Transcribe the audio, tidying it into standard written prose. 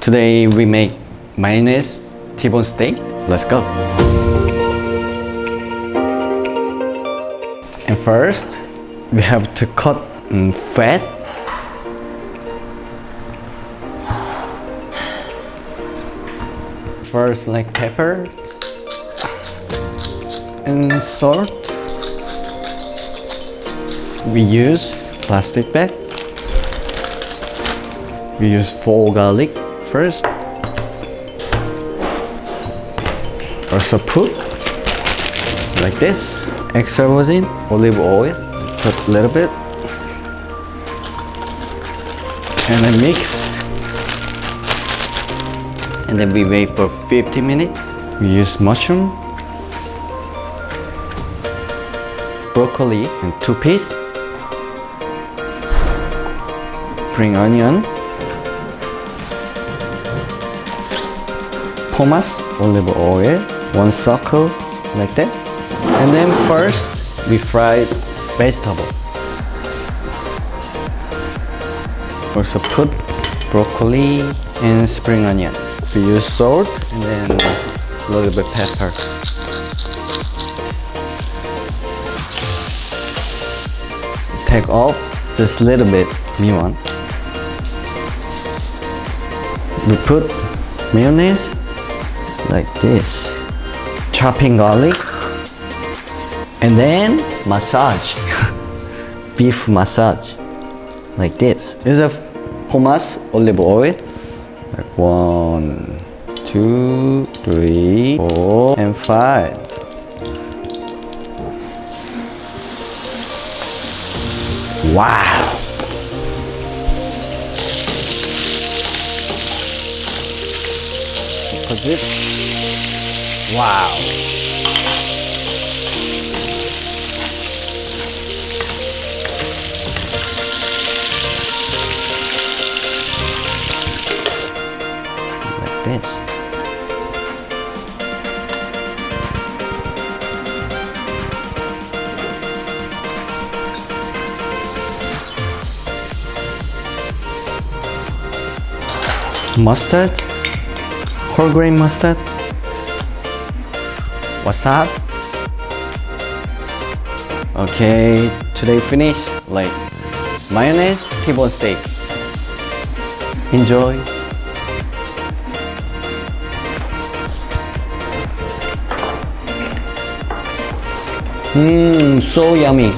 Today we make mayonnaise T-bone steak. Let's go. And first, we have to cut fat. First, like pepper and salt. We use plastic bag. We use 4 garlic first. Also put like this. Extra virgin olive oil. Put a little bit. And then mix. And then we wait for 50 minutes. We use mushroom, broccoli and 2 pieces, spring onion, pomace, olive oil, 1 circle like that. And then first we fried vegetable. Also put broccoli and spring onion. We use salt and then a little bit pepper. Take off just a little bit Miwon. We put mayonnaise like this. Chopping garlic. And then massage. Beef massage. Like this. This is a pomace olive oil. Like 1, 2, 3, 4, and 5. Wow! Put it. Wow! This. Mustard, whole grain mustard, wasabi. Okay, today finish like mayonnaise T-bone steak. Enjoy. So yummy.